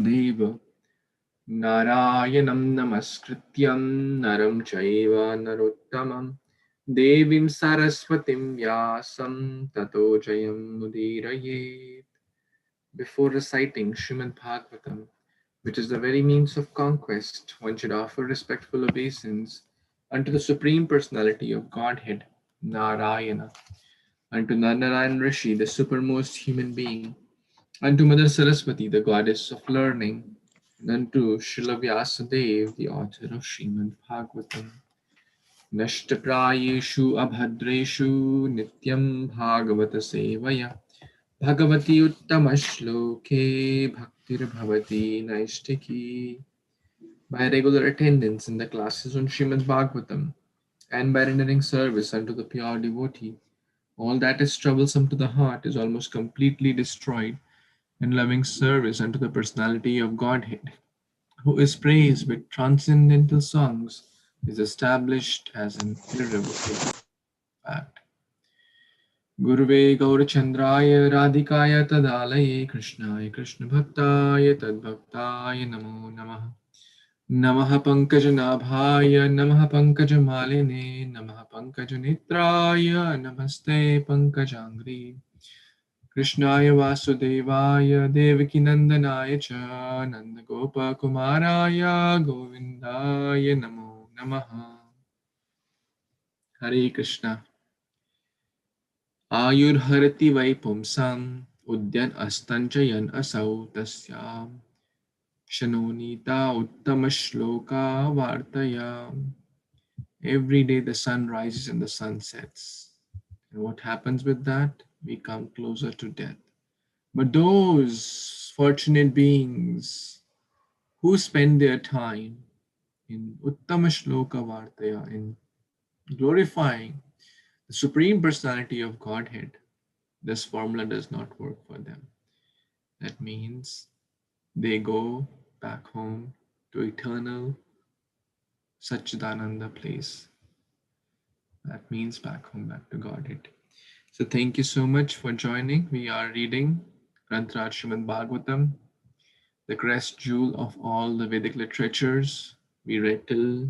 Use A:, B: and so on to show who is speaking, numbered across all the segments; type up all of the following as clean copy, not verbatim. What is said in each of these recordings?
A: Deva Narayanam Namaskrityam Naram Chaiva Narottamam Devim Saraswatim Vyasam Tato Jayam Mudirayet. Before reciting Śrīmad-Bhāgavatam, which is the very means of conquest, one should offer respectful obeisance unto the Supreme Personality of Godhead, Narayana, unto Narayan Rishi, the supermost human being, unto Mother Saraswati, the goddess of learning, and unto Srila Vyasadeva, the author of Śrīmad-Bhāgavatam. Nashtaprayeshu abhadreshu nityam bhagavata sevaya bhagavati uttamashloke bhaktir bhavati naishtiki. By regular attendance in the classes on Śrīmad-Bhāgavatam and by rendering service unto the pure devotee, all that is troublesome to the heart is almost completely destroyed, and loving service unto the personality of Godhead, who is praised with transcendental songs, is established as an irrevocable fact. Guruve Gaurachandraya Radhikaya Tadalaye Krishnaya Krishna Bhaktaya Tadbhaktaya Namo Namaha. Namaha Pankajanaabhaya Namaha Pankajamaline Namaha Pankajanitraya Namaste Pankajangri. Krishnaya Vasudevaya Devaki Nandanaya Cha Nandagopa Kumaraya Govindaya Namo Namaha. Hare Krishna. Ayur Harati Vaipumsam Udyan Astanchayan Asau Tasyam Shanonita Uttama Shloka Vartayam. Every day the sun rises and the sun sets. And what happens with that? We come closer to death. But those fortunate beings who spend their time in Uttama Shloka Vartaya, in glorifying the Supreme Personality of Godhead, this formula does not work for them. That means they go back home to eternal Satchidananda place. That means back home, back to Godhead. So thank you so much for joining. We are reading Granth-Raj Śrīmad-Bhāgavatam, the crest jewel of all the Vedic literatures. We read till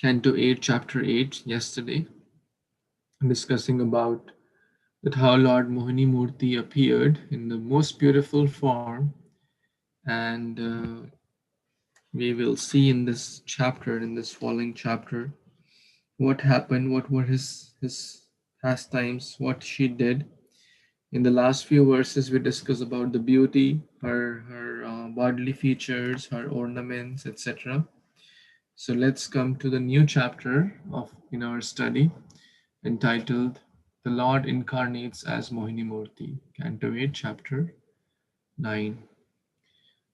A: Canto 8, Chapter 8 yesterday, discussing about that how Lord Mohinī-Mūrti appeared in the most beautiful form, and we will see in this chapter, in this following chapter, what happened, what were his pastimes, what she did. In the last few verses, we discuss about the beauty, her bodily features, her ornaments, etc. So let's come to the new chapter in our study, entitled "The Lord Incarnates as Mohinī-Mūrti," Canto 8, Chapter 9.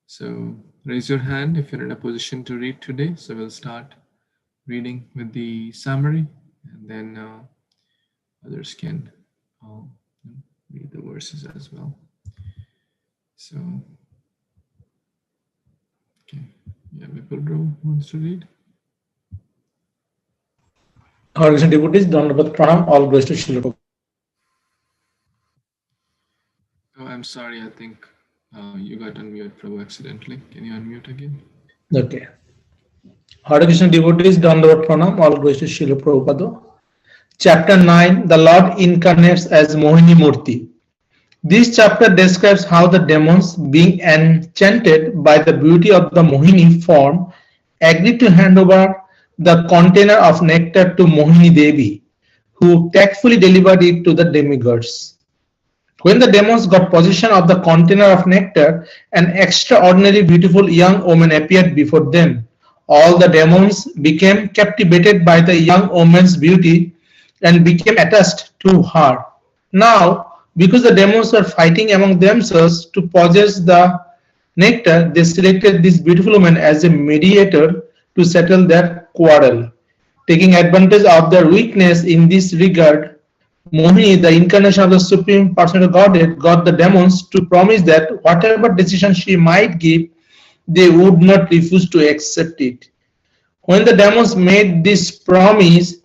A: So raise your hand if you're in a position to read today. So we'll start reading with the summary, and then others can read the verses as well. So, okay, yeah, Vipul wants to read.
B: Our recent devotees, Dandavat Pranam, all glories to Srila Prabhupada.
A: Oh, I'm sorry, I think you got unmute, Prabhu, accidentally. Can you unmute again?
B: Okay. Hare Krishna devotees, Dandavat Pranam, all glories to Srila Prabhupada. Chapter 9, the Lord incarnates as Mohinī-Mūrti. This chapter describes how the demons, being enchanted by the beauty of the Mohinī form, agreed to hand over the container of nectar to Mohinī Devi, who tactfully delivered it to the demigods. When the demons got possession of the container of nectar, an extraordinarily beautiful young woman appeared before them. All the demons became captivated by the young woman's beauty and became attached to her. Now, because the demons were fighting among themselves to possess the nectar, they selected this beautiful woman as a mediator to settle their quarrel. Taking advantage of their weakness in this regard, Mohinī, the incarnation of the Supreme Personality of Godhead, got the demons to promise that whatever decision she might give, they would not refuse to accept it. When the demons made this promise,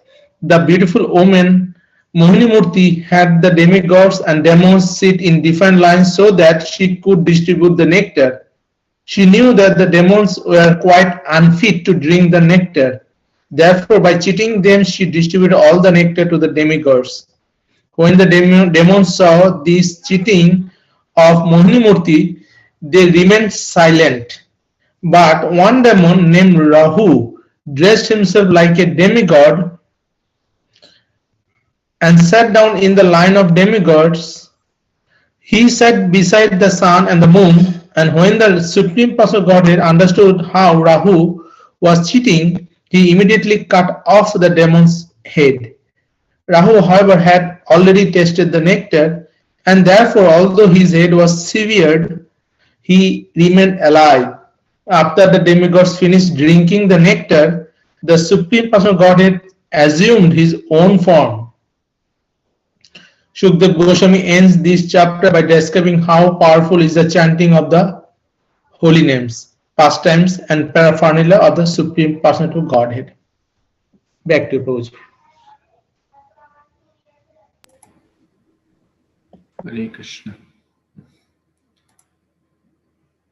B: the beautiful woman Mohinī-Mūrti had the demigods and demons sit in different lines so that she could distribute the nectar. She knew that the demons were quite unfit to drink the nectar. Therefore, by cheating them, she distributed all the nectar to the demigods. When the demons saw this cheating of Mohinī-Mūrti, they remained silent. But one demon named Rahu dressed himself like a demigod and sat down in the line of demigods. He sat beside the sun and the moon, and when the Supreme Personal Godhead understood how Rahu was cheating, he immediately cut off the demon's head. Rahu, however, had already tasted the nectar, and therefore, although his head was severed, he remained alive. After the demigods finished drinking the nectar, the Supreme Personal Godhead assumed his own form. Shukdev Goswami ends this chapter by describing how powerful is the chanting of the holy names, pastimes, and paraphernalia of the Supreme Personal Godhead. Back to you, Prabhuji.
A: Hare Krishna.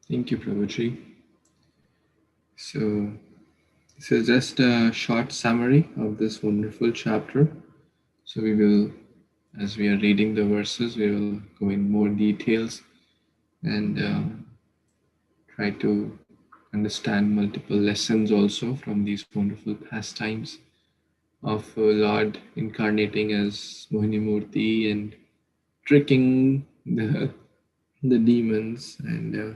A: Thank you, Prabhuji. So, this is just a short summary of this wonderful chapter. So we will, as we are reading the verses, we will go in more details and try to understand multiple lessons also from these wonderful pastimes of Lord incarnating as Mohinī-Mūrti and tricking the demons and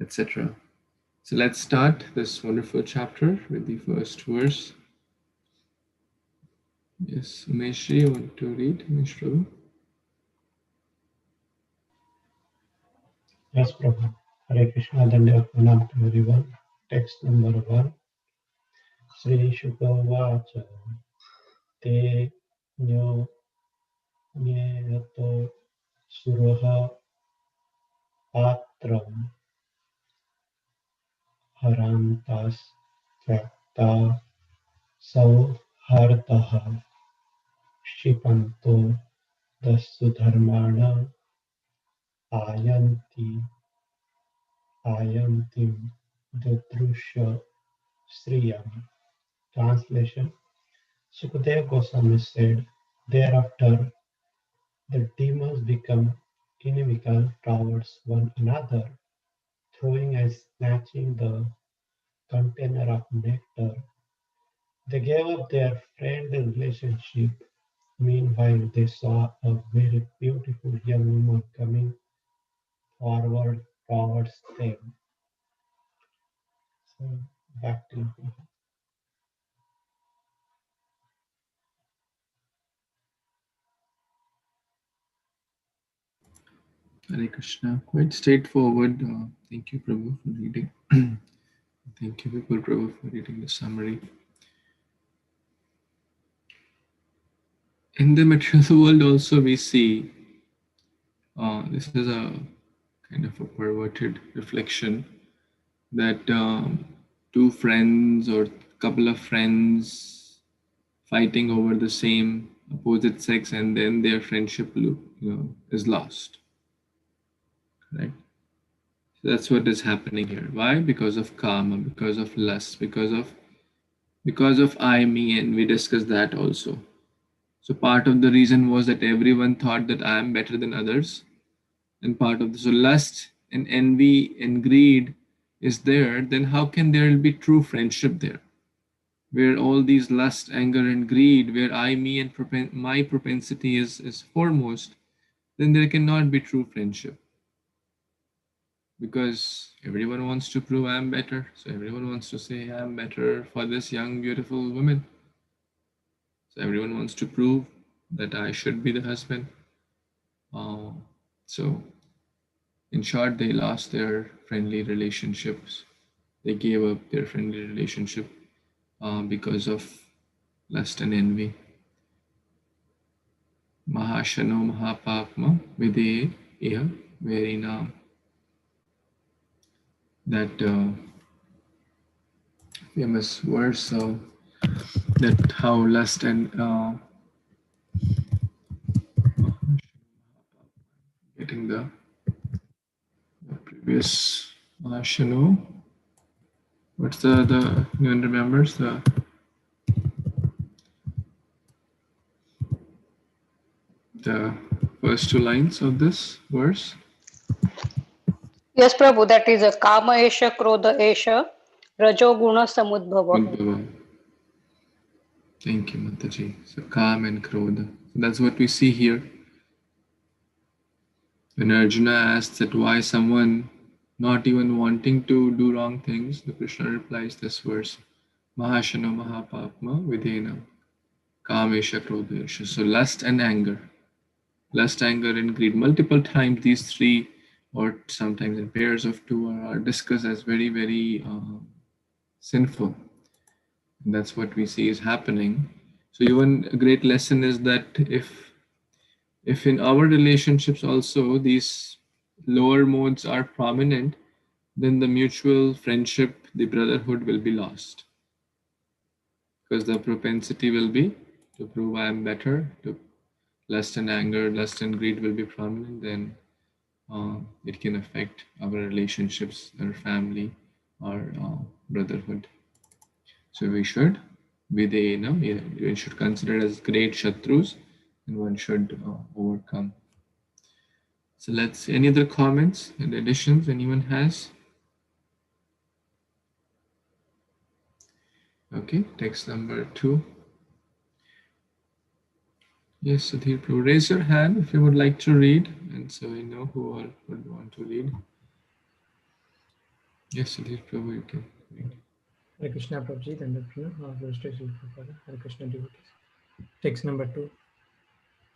A: etc. So let's start this wonderful chapter with the first verse. Yes, Umeshji, you want to read, Umesh Prabhu?
C: Yes, Prabhu. Hare Krishna, Dandavat Pranam to everyone. Text number 1. Sri Shukha Vacha Te Nyo Nyeyato Suroha Patram Harantas Trakta Sauhartaha Shipanto Dasudharmana Ayanti Ayantim Dudrusha Sriyam. Translation. Sukadeva Goswami said, thereafter the demons become inimical towards one another, throwing and snatching the container of nectar. They gave up their friendly relationship. Meanwhile, they saw a very beautiful young woman coming forward towards them. So, back to you.
A: Hare Krishna. Quite straightforward. Thank you, Prabhu, for reading. Thank you, Vipul Prabhu, for reading the summary. In the material world also we see this is a kind of a perverted reflection that two friends or couple of friends fighting over the same opposite sex, and then their friendship loop, is lost. Right? So that's what is happening here. Why? Because of karma, because of lust, because of I, me, and we discussed that also. So part of the reason was that everyone thought that I am better than others, and part of the so lust and envy and greed is there. Then how can there be true friendship there? Where all these lust, anger, and greed, where I, me, and my propensity is foremost, then there cannot be true friendship. Because everyone wants to prove I'm better. So everyone wants to say I'm better for this young, beautiful woman. So everyone wants to prove that I should be the husband. So in short, they lost their friendly relationships. They gave up their friendly relationship because of lust and envy. Mahashano Mahapapma Vide Iha Verina. That famous verse that how lust and getting the previous Shanu, what's the no one remembers the first two lines of this verse?
D: Yes, Prabhu, that is a Kama Esha, Krodha Esha, Rajo Guna Samudbhava.
A: Udbhava. Thank you, Mataji. So Kam and Krodha. So that's what we see here. When Arjuna asks that why someone not even wanting to do wrong things, the Krishna replies this verse, Mahashano Mahapapma Videna Kamesha Krodesha. So lust and anger. Lust, anger, and greed. Multiple times these three, or sometimes in pairs of two, are discussed as very, very sinful. And that's what we see is happening. So even a great lesson is that if in our relationships also these lower modes are prominent, then the mutual friendship, the brotherhood will be lost. Because the propensity will be to prove I am better, to lust and anger, lust and greed will be prominent, then it can affect our relationships, our family, our brotherhood. So we should, we should consider as great shatrus, and one should overcome. So let's see, any other comments and additions anyone has? Okay, text number 2. Yes, Sudhir Prabhu, raise your hand if you would like to read, and so I know who all would want to read. Yes, Sudhir Prabhu, you can read.
E: Hare Krishna Prabhuji, Dandapurna, Hare Krishna devotees. Text number 2.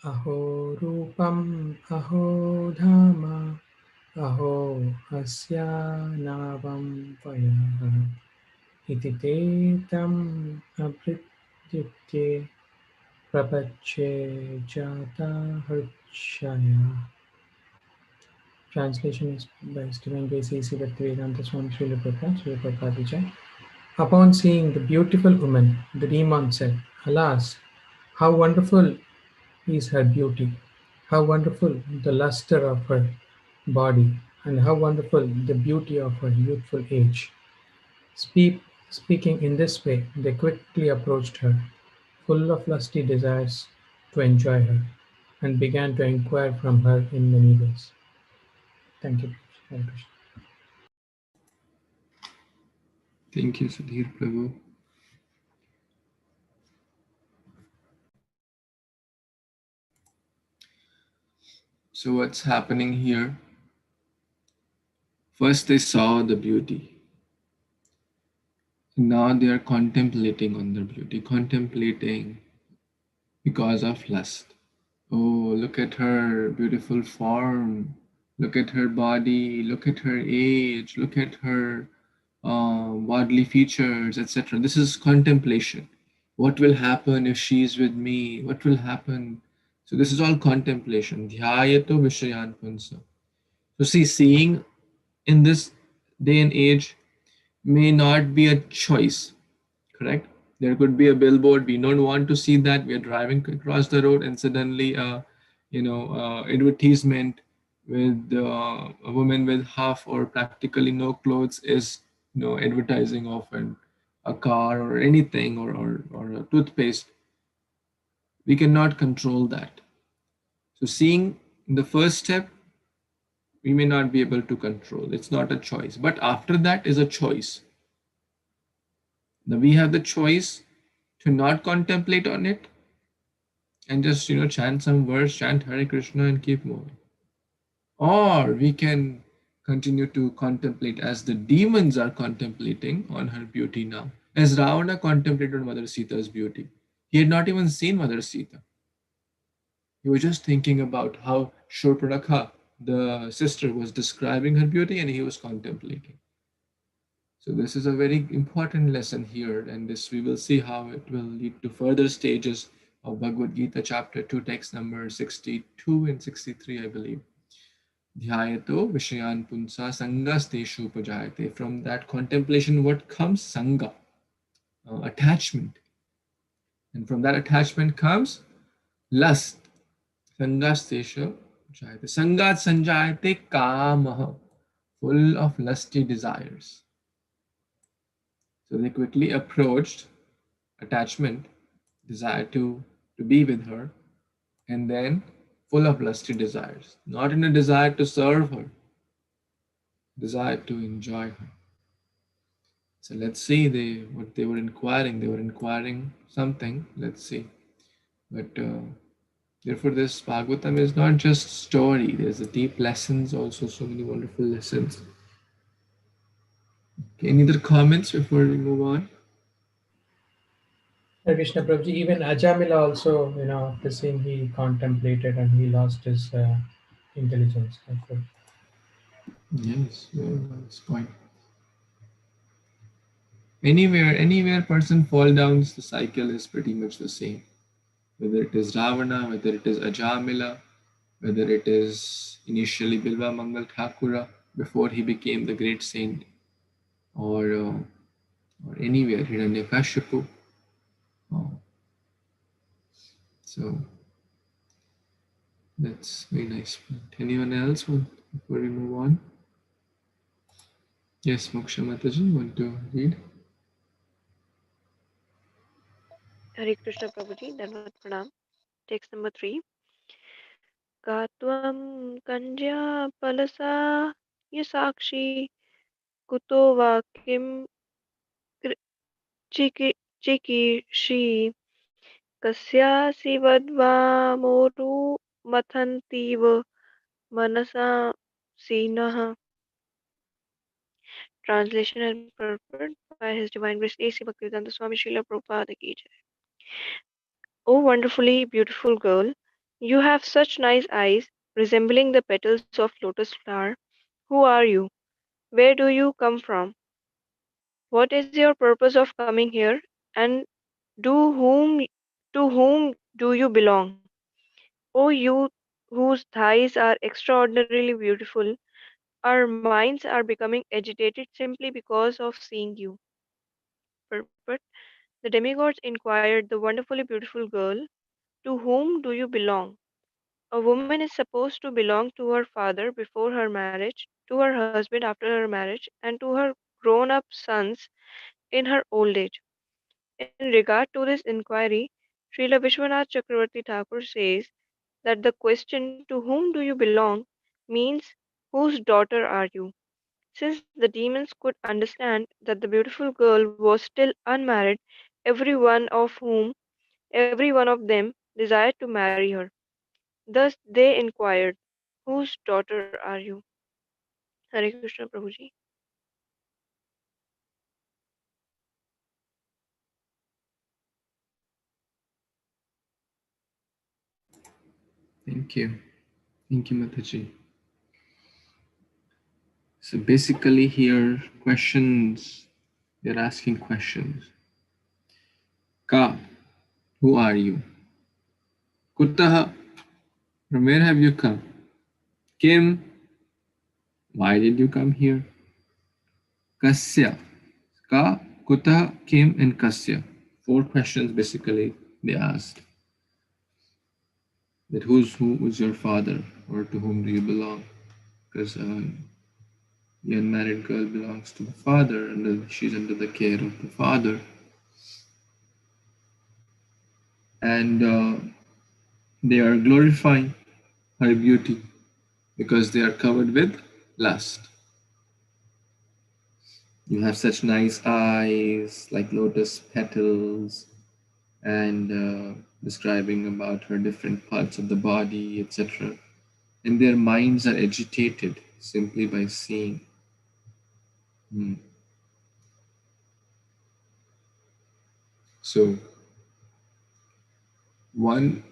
E: Aho Rupam, Aho Dhama, Aho Asya Navam Vaya, Iti Te Tam Abhritye Prapache Jata Harshaya. Translation is by Stephen Gracie, C. Bhaktivedanta Swami Srila Prabhupada Vijay. Upon seeing the beautiful woman, the demon said, Alas, how wonderful is her beauty, how wonderful the luster of her body, and how wonderful the beauty of her youthful age. Speaking in this way, they quickly approached her, full of lusty desires to enjoy her, and began to inquire from her in many ways. Thank you. Hare Krishna.
A: Thank you, Sudhir Prabhu. So what's happening here? First they saw the beauty. Now they are contemplating on their beauty, contemplating because of lust. Oh, look at her beautiful form. Look at her body. Look at her age. Look at her bodily features, etc. This is contemplation. What will happen if she is with me? What will happen? So this is all contemplation. Dhyayato vishayan punsa. So see, seeing in this day and age may not be a choice, correct? There could be a billboard. We don't want to see that. We are driving across the road and suddenly, advertisement with a woman with half or practically no clothes is, advertising of a car or anything or a toothpaste. We cannot control that. So seeing in the first step, we may not be able to control. It's not a choice. But after that is a choice. Now we have the choice to not contemplate on it and just chant some verse, chant Hare Krishna and keep moving. Or we can continue to contemplate as the demons are contemplating on her beauty now. As Ravana contemplated on Mother Sita's beauty. He had not even seen Mother Sita. He was just thinking about how Shurpanakha, the sister, was describing her beauty and he was contemplating. So this is a very important lesson here, and this we will see how it will lead to further stages of Bhagavad Gita chapter 2, text number 62 and 63, I believe. Dhyayato Vishayan Punsa Sangas Teshu Pajayate. From that contemplation, what comes? Sangha, attachment. And from that attachment comes lust. Sangas Teshu Pajayate. Sangat Sanjayate Kamaha. full of lusty desires. So they quickly approached attachment, desire to be with her, and then full of lusty desires, not in a desire to serve her, desire to enjoy her. So let's see what they were inquiring. They were inquiring something. Let's see. But therefore, this Bhagavatam is not just story. There's a deep lessons also. So many wonderful lessons. Okay, any other comments before we move on?
E: Hare Krishna Prabhuji, even Ajamila also, after seeing, he contemplated and he lost his intelligence. Therefore.
A: Yes, that's point. Anywhere person fall down, the cycle is pretty much the same. Whether it is Ravana, whether it is Ajamila, whether it is initially Bilva Mangal Thakura before he became the great saint, or anywhere Hiranyakashipu. So that's very nice. Anyone else before we move on? Yes, Moksha Mataji, want to read?
F: Hare Krishna Prabhuji, Dhanvat Pranam. Text number 3. Katvam Kanja Palasa Yasakshi Kuto Vakim Chiki Kasyasi Vadva Moru Mathantiva Manasa Sinaha. Translation and purport by His Divine Grace A.C. Bhaktivedanta Swami Srila Prabhupada Ki Jai. O wonderfully beautiful girl, you have such nice eyes, resembling the petals of lotus flower. Who are you? Where do you come from? What is your purpose of coming here? And do whom to whom do you belong? O you whose thighs are extraordinarily beautiful, our minds are becoming agitated simply because of seeing you. Purport. The demigods inquired the wonderfully beautiful girl, to whom do you belong? A woman is supposed to belong to her father before her marriage, to her husband after her marriage, and to her grown up sons in her old age. In regard to this inquiry, Srila Vishwanath Chakravarti Thakur says that the question, to whom do you belong, means whose daughter are you? Since the demons could understand that the beautiful girl was still unmarried, every one of them desired to marry her. Thus they inquired, whose daughter are you? Hare Krishna Prabhuji.
A: Thank you. Thank you, Mataji. So basically here, questions, they're asking questions. Ka, who are you? Kuttaha, from where have you come? Kim, why did you come here? Kasya, Ka, Kuttaha, Kim, and Kasya. 4 questions basically they asked. That who is your father, or to whom do you belong? Because the unmarried girl belongs to the father, and she's under the care of the father. And they are glorifying her beauty because they are covered with lust. You have such nice eyes, like lotus petals, and describing about her different parts of the body, etc. And their minds are agitated simply by seeing. So, one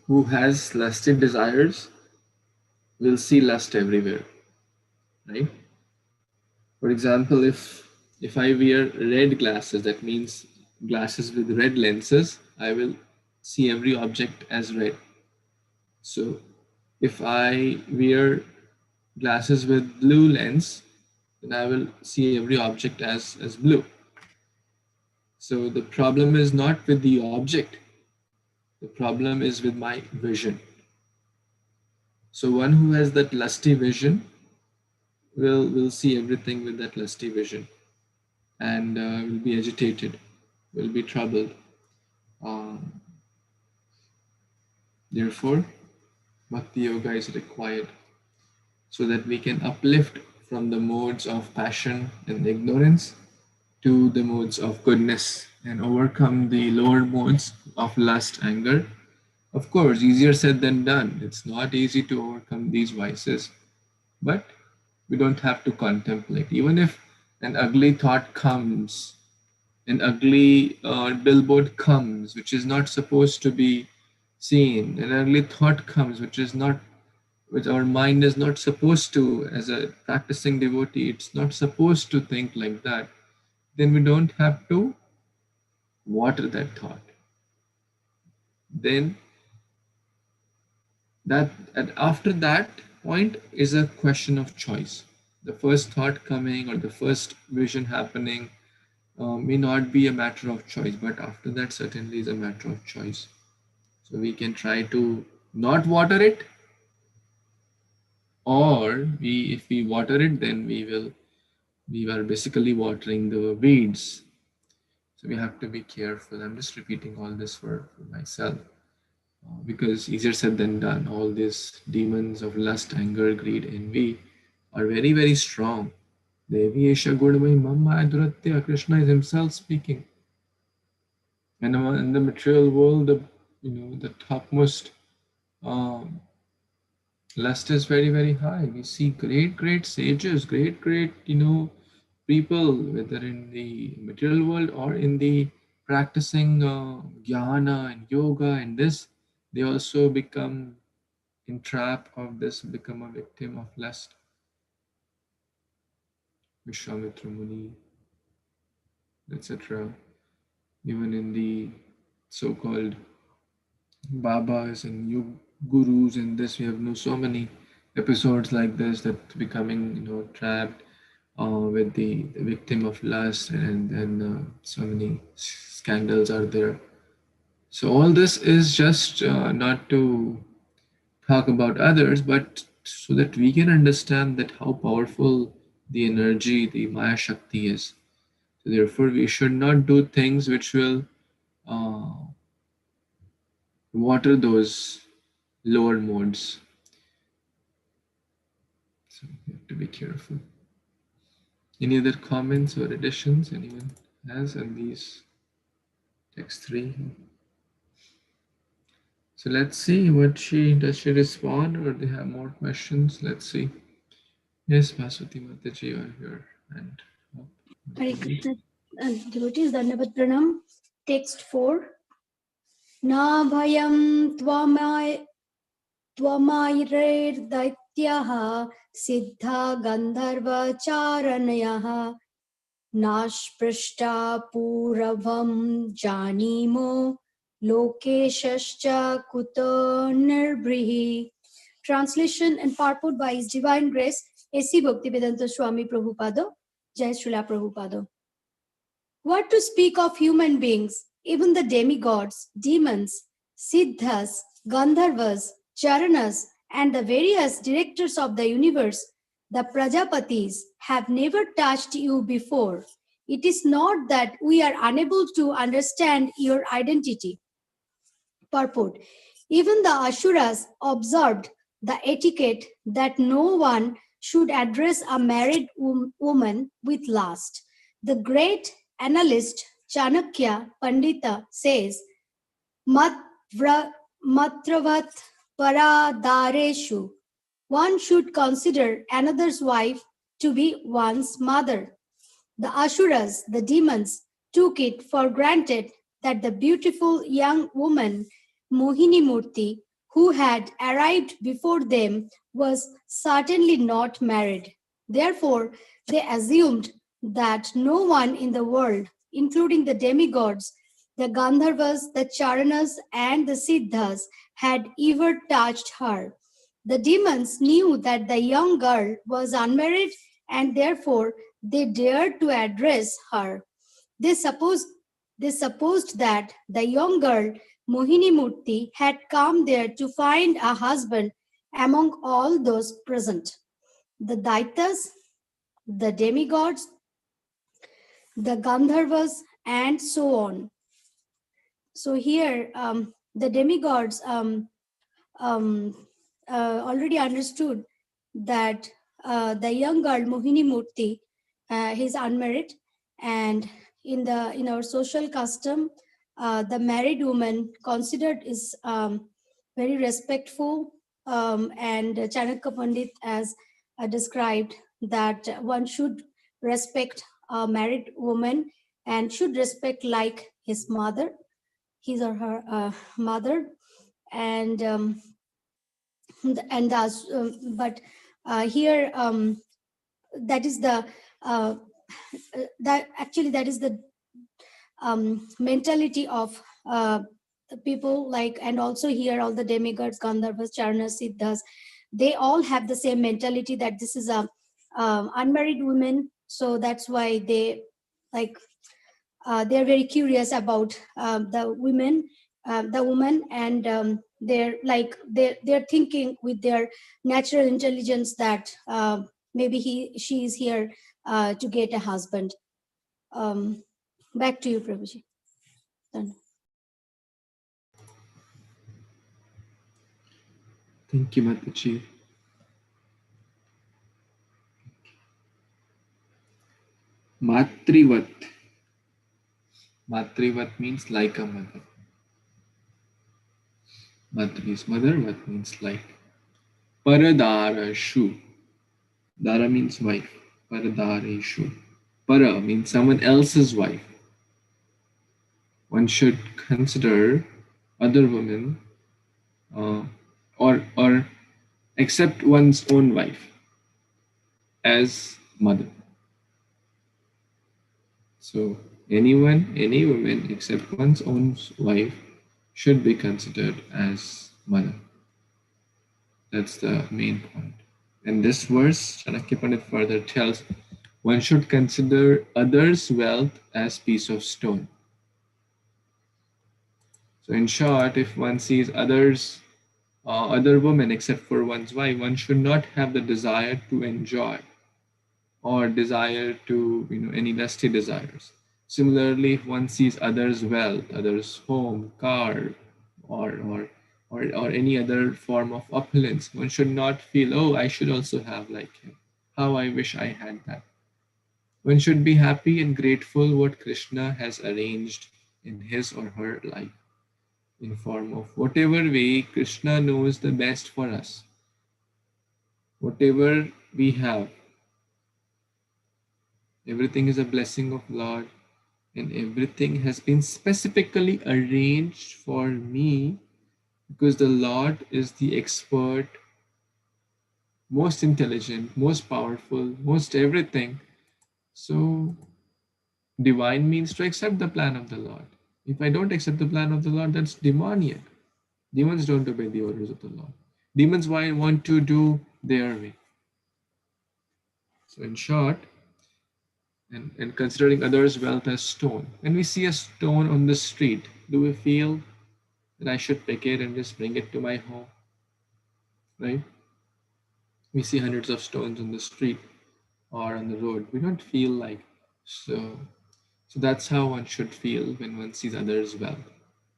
A: who has lusted desires will see lust everywhere, right? For example, if I wear red glasses, that means glasses with red lenses, I will see every object as red. So if I wear glasses with blue lens, then I will see every object as blue. So the problem is not with the object, the problem is with my vision. So one who has that lusty vision will see everything with that lusty vision, and will be agitated, will be troubled. Um, Therefore, Bhakti Yoga is required so that we can uplift from the modes of passion and ignorance to the modes of goodness and overcome the lower modes of lust, anger. Of course, easier said than done. It's not easy to overcome these vices, but we don't have to contemplate. Even if an ugly thought comes, an ugly billboard comes, which is not supposed to be seen, an ugly thought comes, which our mind is not supposed to, as a practicing devotee, it's not supposed to think like that, then we don't have to water that thought. Then that, and after that point is a question of choice. The first thought coming or the first vision happening may not be a matter of choice, but after that certainly is a matter of choice. So we can try to not water it, or if we water it, then we are basically watering the weeds. So we have to be careful. I'm just repeating all this for myself, because easier said than done. All these demons of lust, anger, greed, envy are very, very strong. Devi Esha Godamai Mamma Aduratya, Krishna is himself speaking. And in the material world, the topmost lust is very, very high. We see great, great sages, great, great, people, whether in the material world or in the practicing jnana and yoga and this, they also become entrapped of this, become a victim of lust. Vishwamitra Muni, etc. Even in the so-called Babas and gurus and this, we have so many episodes like this, that becoming trapped with the victim of lust, and then so many scandals are there. So all this is just not to talk about others, but so that we can understand that how powerful the energy, the Maya Shakti is. So therefore, we should not do things which will uh, water those lower modes. So we have to be careful. Any other comments or additions anyone has on these text 3? So let's see does she respond, or they have more questions? Let's see. Yes, Bhaswati Mataji, you are here. And
G: Hare Krishna, devotees, Dandavat Pranam. Text 4. Na bhayam tvamayirer daityaha siddha gandharva charanayaha nashprishta puravam janimo lokeshascha kuto nirbrihi. Translation and purport by His Divine Grace A.C. Bhaktivedanta Swami Prabhupada. Jai Srila Prabhupada. What to speak of human beings, even the demigods, demons, siddhas, gandharvas, charanas, and the various directors of the universe, the Prajapatis, have never touched you before. It is not that we are unable to understand your identity. Purport. Even the Asuras observed the etiquette that no one should address a married woman with lust. The great analyst Chanakya Pandita says, Matravat paradareshu. One should consider another's wife to be one's mother. The Asuras, the demons, took it for granted that the beautiful young woman Mohinī-Mūrti, who had arrived before them, was certainly not married. Therefore, they assumed that no one in the world, including the demigods, the Gandharvas, the Charanas, and the Siddhas, had ever touched her. The demons knew that the young girl was unmarried, and therefore they dared to address her. They supposed that the young girl Mohinī-Mūrti had come there to find a husband among all those present, the Daitas, the demigods, the Gandharvas, and so on. So here, the demigods already understood that the young girl Mohinī-Mūrti is unmarried, and in our social custom, the married woman considered is very respectful, and Chanakya Pandit has described that one should respect a married woman and should respect like his mother, his or her mother, and thus, but here that is the that is the mentality of the people, like, and also here all the demigods, Gandharvas, Charanas, Siddhas, they all have the same mentality that this is a unmarried woman, so that's why they like they're very curious about the women, the woman, and they're thinking with their natural intelligence that maybe she is here to get a husband. Back to you, Prabhuji. Done.
A: Thank you, Mataji. Matrivat. Matrivat means like a mother. Matri is mother, Vat means like. Paradarashu. Dara means wife. Paradareshu. Para means someone else's wife. One should consider other women or accept one's own wife as mother. So anyone, any woman except one's own wife should be considered as mother. That's the main point. And this verse, Chanakya Pandit further tells, one should consider others' wealth as piece of stone. So in short, if one sees others, other women except for one's wife, one should not have the desire to enjoy or desire to, any lusty desires. Similarly, if one sees others' wealth, others' home, car, or any other form of opulence, one should not feel, oh, I should also have like him. How I wish I had that. One should be happy and grateful what Kṛṣṇa has arranged in his or her life, in form of whatever way Kṛṣṇa knows the best for us. Whatever we have, everything is a blessing of Lord, and everything has been specifically arranged for me because the Lord is the expert, most intelligent, most powerful, most everything. So divine means to accept the plan of the Lord. If I don't accept the plan of the Lord, that's demoniac. Demons don't obey the orders of the Lord. Demons want to do their way. So in short, and considering others' wealth as stone, when we see a stone on the street, do we feel that I should pick it and just bring it to my home? Right? We see hundreds of stones on the street or on the road. We don't feel like so. So that's how one should feel when one sees others' wealth.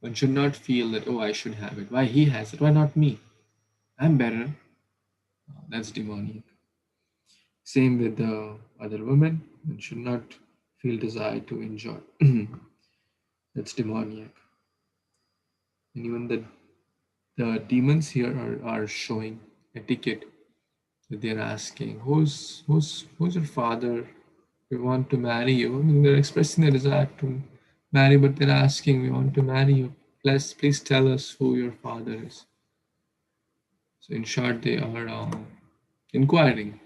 A: One should not feel that, oh, I should have it. Why he has it? Why not me? I'm better. That's demoniac. Same with the other women. One should not feel desire to enjoy. That's demoniac. And even the demons here are showing etiquette. That they're asking, who's your father? We want to marry you. I mean, they're expressing their desire to marry, but they're asking, we want to marry you. Please tell us who your father is. So in short, they are inquiring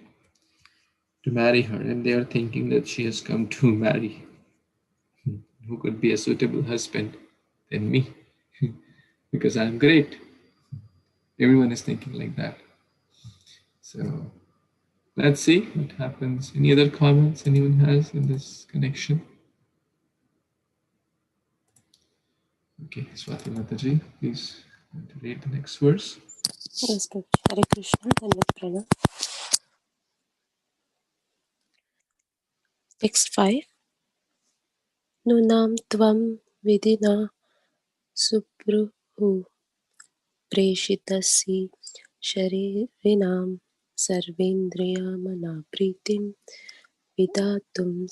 A: to marry her, and they are thinking that she has come to marry. Who could be a suitable husband than me? Because I'm great. Everyone is thinking like that. So let's see what happens. Any other comments anyone has in this connection? Okay, Swati Mataji, please read the next verse.
H: Yes, Prabhu. Hare Krishna and with Pranam. Text 5. Nunam tvam vidina supruhu preshitasi sharirinam sarvendriyamana pritim vidatum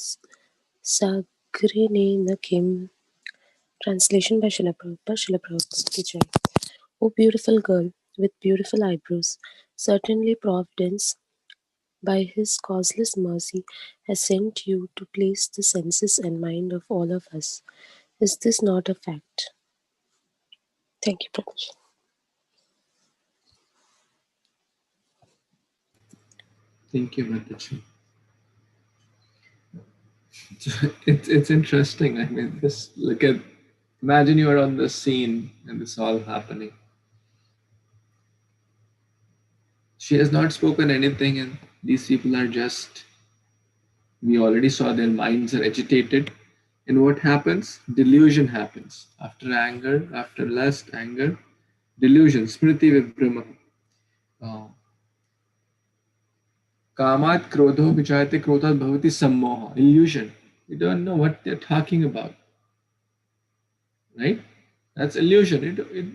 H: sagrinena kim. Translation by Srila Prabhupada. Srila Prabhupada ki jai. O beautiful girl with beautiful eyebrows, certainly Providence, by his causeless mercy, has sent you to place the senses and mind of all of us. Is this not a fact? Thank you, Prabhuji.
A: Thank you, Mataji. It's interesting. I mean, just look at, imagine you are on the scene and this all happening. She has not spoken anything, and these people are just, we already saw their minds are agitated. And what happens? Delusion happens. After anger, after lust, anger, delusion, smriti vibhrama. Kamat krodho vichayate krodhat bhavati sammoha. Illusion. You don't know what they're talking about. Right? That's illusion. It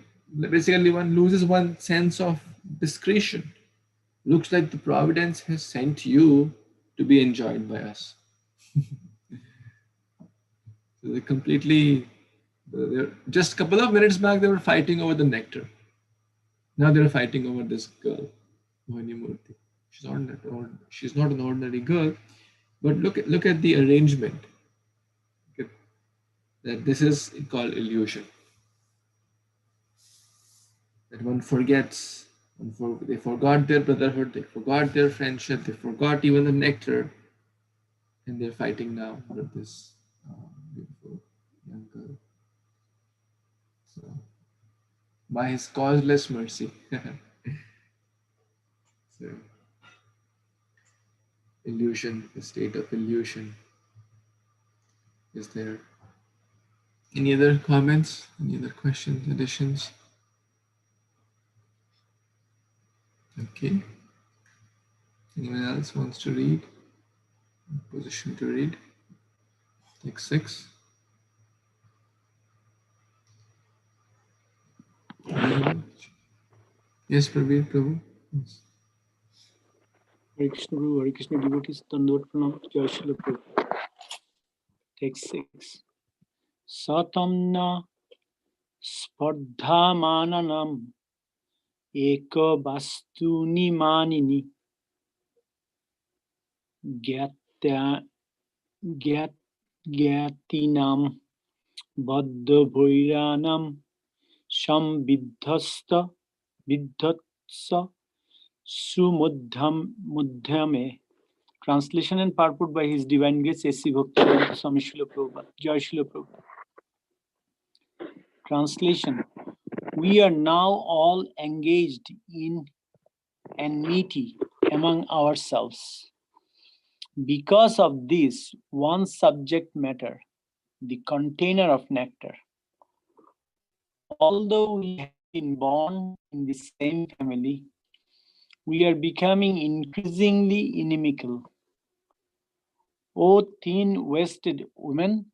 A: basically one loses one sense of discretion. Looks like the providence has sent you to be enjoyed by us. So they completely, just a couple of minutes back, they were fighting over the nectar. Now they're fighting over this girl, Mohinī-Mūrti. She's not an ordinary girl, but look at the arrangement. Okay. That this is called illusion. That one forgets, they forgot their brotherhood, they forgot their friendship, they forgot even the nectar, and they're fighting now for this beautiful young girl. So, by his causeless mercy. So, illusion, the state of illusion is there. Any other comments? Any other questions, additions? Okay. Anyone else wants to read? In position to read? Take 6. Yes, Prabhu. Yes.
I: Hare Krishna Guru, Hare Krishna devotees, Dandot Pranam, Jai Srila Prabhupada. Text 6. Satamna spardhamananam eka vastuni manini gyatinam baddha bhairanam samviddhasta viddhatsa sumudhyame. Translation and purport by His Divine Grace A.C. Bhaktivedanta Swami Srila Prabhupada. Jai Srila Prabhupada. Translation. We are now all engaged in enmity among ourselves. Because of this, one subject matter, the container of nectar. Although we have been born in the same family, we are becoming increasingly inimical. O thin-waisted women,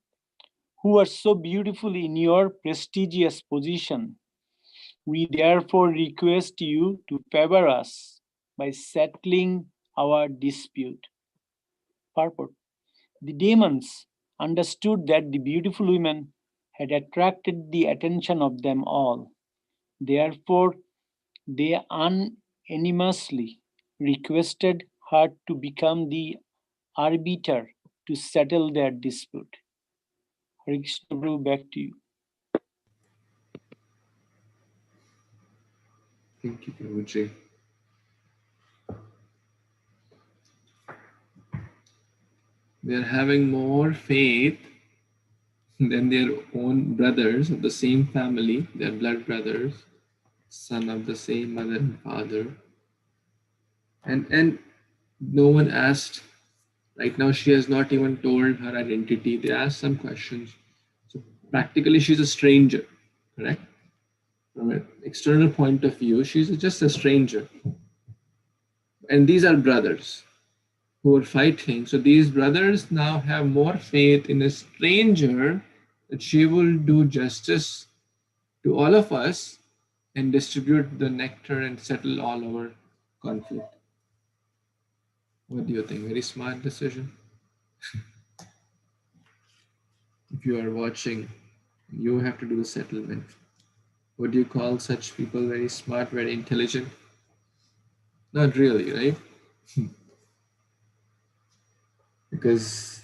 I: who are so beautiful in your prestigious position, we therefore request you to favor us by settling our dispute. Purport. The demons understood that the beautiful women had attracted the attention of them all. Therefore, they unanimously requested her to become the arbiter to settle their dispute. Hare Krishna Prabhu, back to you.
A: Thank you, Prabhuji. They're having more faith than their own brothers of the same family, their blood brothers, son of the same mother and father. And no one asked. Right now, she has not even told her identity. They asked some questions. So practically, she's a stranger, correct? from an external point of view, she's just a stranger. And these are brothers who are fighting. So these brothers now have more faith in a stranger that she will do justice to all of us and distribute the nectar and settle all our conflict. What do you think? Very smart decision. If you are watching, you have to do the settlement. Would you call such people very smart, very intelligent? Not really, right? Because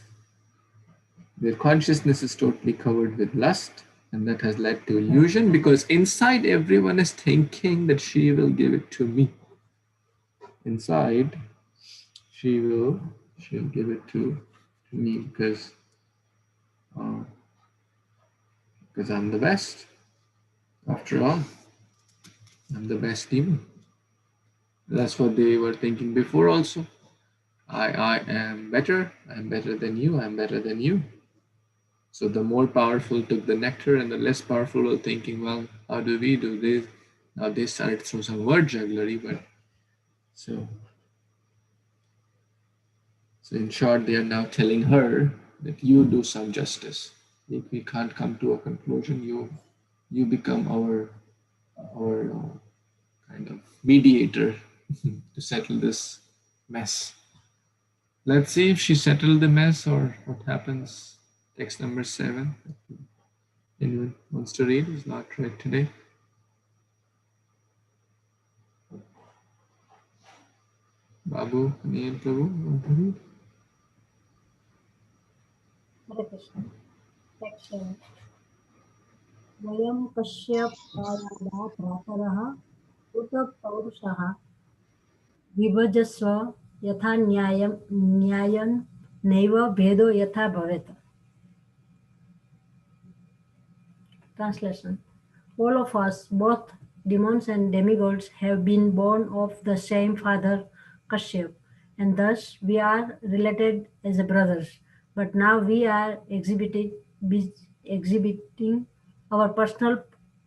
A: their consciousness is totally covered with lust, and that has led to illusion, because inside everyone is thinking that she will give it to me. Inside, she'll give it to me because I'm the best. After all, I'm the best demon. That's what they were thinking before also. I am better. I'm better than you. I'm better than you. So the more powerful took the nectar, and the less powerful were thinking, well, how do we do this? Now they started through some word jugglery, but so in short, they are now telling her that you do some justice. If we can't come to a conclusion, you become our kind of mediator to settle this mess. Let's see if she settled the mess or what happens. Text number 7. Anyone wants to read? It's not read today. Babu, Aniyan Prabhu, want to read?
J: Hare Krishna. Section. वयं कस्य प्रायादा प्रातरः उत पौरुषः विभजस्व यथा न्यायं नैव भेदो यथा भवेत्. Translation. All of us, both demons and demigods, have been born of the same father, Kashyap, and thus we are related as brothers. But now we are exhibiting our personal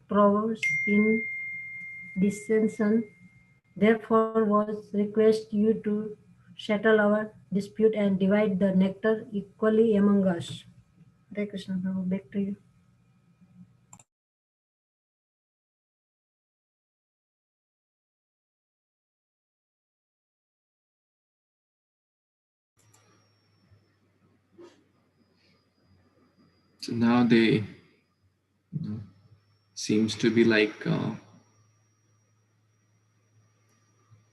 J: prowess in dissension. Therefore, was request you to settle our dispute and divide the nectar equally among us. Hare Krishna, Prabhu, back to you.
A: So now they seems to be like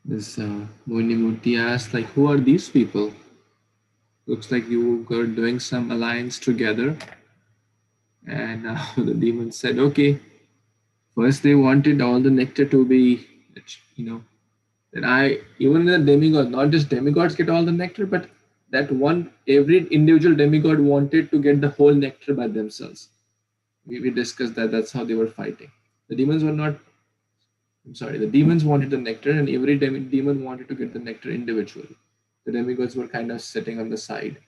A: this Mohinī-Mūrti asked, like, who are these people? Looks like you were doing some alliance together. And the demon said, okay, first they wanted all the nectar to be, that even the demigod, not just demigods get all the nectar, but that every individual demigod wanted to get the whole nectar by themselves. We discussed that. That's how they were fighting. The demons wanted the nectar, and every demon wanted to get the nectar individually. The demigods were kind of sitting on the side,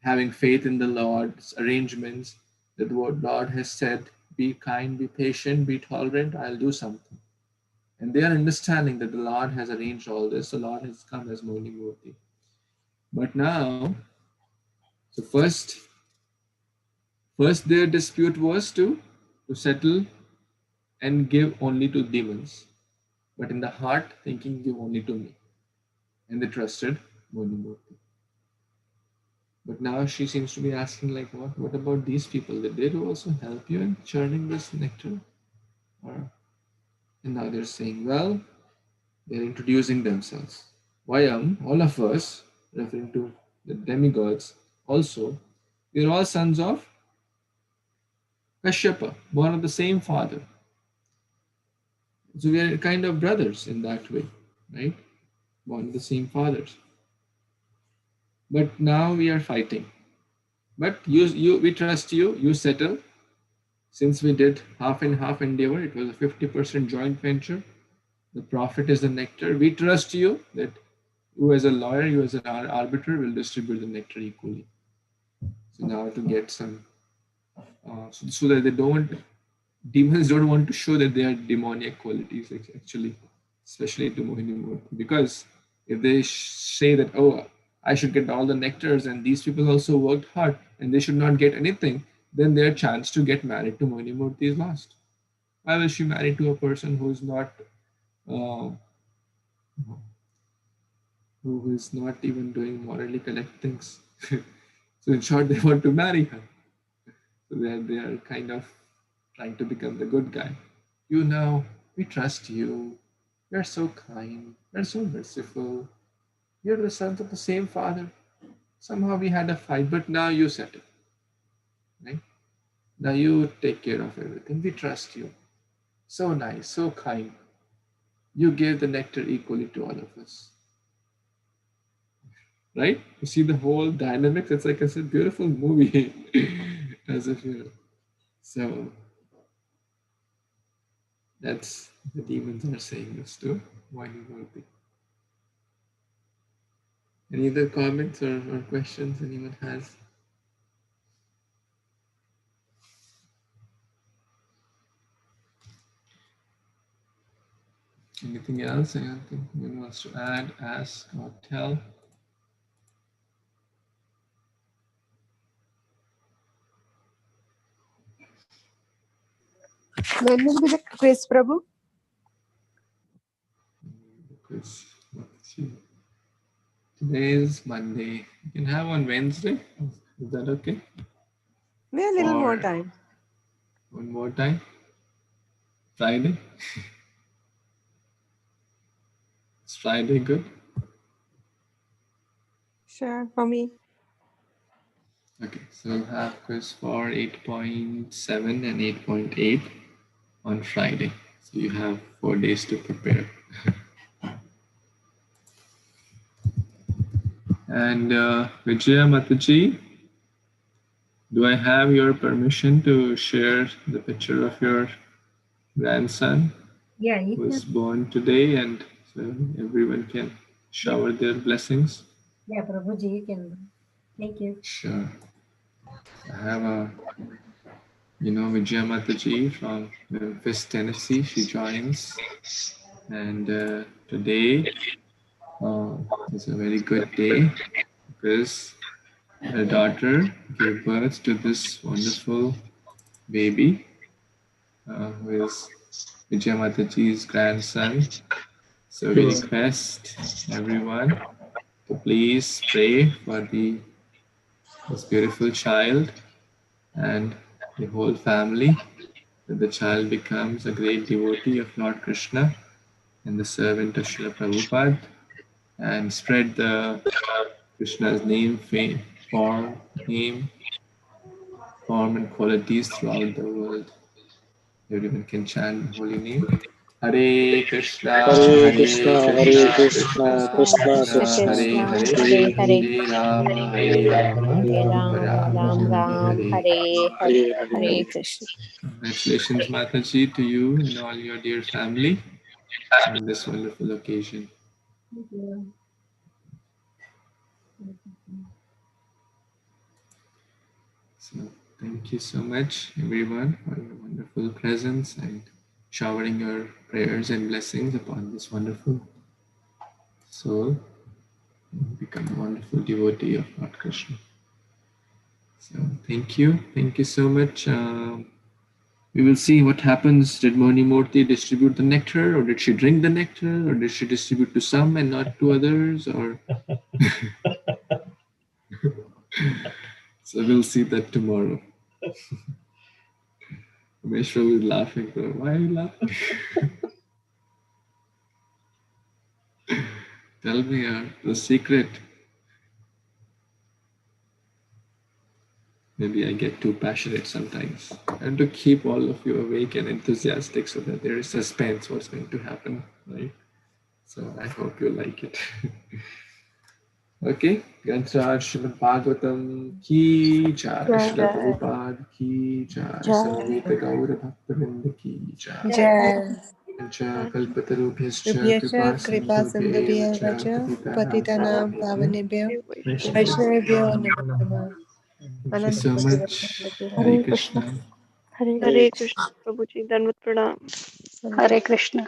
A: having faith in the Lord's arrangements, that what God has said, be kind, be patient, be tolerant, I'll do something. And they are understanding that the Lord has arranged all this. The Lord has come as Mohinī-Mūrti. But now, so first their dispute was to settle and give only to demons. But in the heart, thinking, give only to me. And they trusted Mohinī-Mūrti. But now she seems to be asking, like, what about these people? Did they also help you in churning this nectar? And now they're saying, well, they're introducing themselves. Vayam, all of us, referring to the demigods, also, we're all sons of Kashyapa, born of the same father. So we are kind of brothers in that way, right? Born of the same fathers. But now we are fighting. But we trust you, you settle. Since we did half and half endeavor, it was a 50% joint venture. The profit is the nectar. We trust you that you as a lawyer, you as an arbiter will distribute the nectar equally. So now to get some, so that they don't demons don't want to show that they are demoniac qualities, actually, especially to Mohinī-Mūrti, because if they say that, oh, I should get all the nectars and these people also worked hard and they should not get anything, then their chance to get married to Mohinī-Mūrti is lost. Why will she marry to a person who is not even doing morally correct things? So in short, they want to marry her. So they are kind of trying to become the good guy. You know, we trust you. You're so kind. You're so merciful. You're the sons of the same father. Somehow we had a fight, but now you settle. Right? Now you take care of everything. We trust you. So nice, so kind. You gave the nectar equally to all of us. Right? You see the whole dynamics. It's like I said, beautiful movie. As if you know. So that's the demons are saying this to Mohinī-Mūrti. Any other comments or questions anyone has? Anything else? Anything anyone wants to add, ask, or tell?
K: When will be the quiz, Prabhu?
A: Quiz. Let's see. Today is Monday. You can have on Wednesday. Is that okay?
K: Maybe a little more
A: Or
K: time.
A: one more time? Friday? Is Friday good?
K: Sure, for me.
A: Okay, so we'll have quiz for 8.7 and 8.8 on Friday. So you have 4 days to prepare. And Vijaya Mataji, do I have your permission to share the picture of your grandson
J: Yeah,
A: who was born today, and so everyone can shower their blessings?
J: Yeah, Prabhuji, you can. Thank you.
A: Sure. I have a, Vijaya Mataji from Memphis, Tennessee. She joins, and today is a very good day because her daughter gave birth to this wonderful baby who is Vijaya Mataji's grandson. So we request everyone to please pray for this beautiful child and the whole family, that the child becomes a great devotee of Lord Kṛṣṇa and the servant of Srila Prabhupada, and spread the Krishna's name, fame, form, and qualities throughout the world. Everyone can chant the holy name. Hare Krishna,
H: Hare
A: Krishna,
H: Krishna,
A: Krishna
H: Krishna
A: Krishna,
H: Krishna,
A: Hare
H: Hare
A: Hare,
H: Hare,
A: Hare Rama,
H: Hare
A: Hare Rama,
H: Rama,
A: Rama
H: Ram
A: Rama,
H: Ram,
A: Hare
H: Hare
A: Hare.
H: Hare, Hare Krishna.
A: Congratulations, Mataji, to you and all your dear family on this wonderful occasion.
J: Thank you.
A: So thank you so much, everyone, for your wonderful presence and showering your prayers and blessings upon this wonderful soul and become a wonderful devotee of Lord Kṛṣṇa. So thank you so much. We will see what happens. Did Mohinī-Mūrti distribute the nectar, or did she drink the nectar, or did she distribute to some and not to others, or so we'll see that tomorrow. Meshra was laughing. Why are you laughing? Tell me the secret. Maybe I get too passionate sometimes. I have to keep all of you awake and enthusiastic so that there is suspense what's going to happen, right? So I hope you like it. Okay, Grantraj Śrīmad-Bhāgavatam ki jai, Śrīla Prabhupada ki jai, Samveta Gaura Bhaktavinda ki jai.
K: Jai.
A: Kalpatarubhyascha
K: Rubhyascha kripa sindhubhyeva patitanam pavanebhyo Vaishnavibhyo namo namah.
A: Thank you so much. Hare Krishna.
F: Hare Krishna, Prabhuji, Dandavat Pranam.
D: Hare Krishna.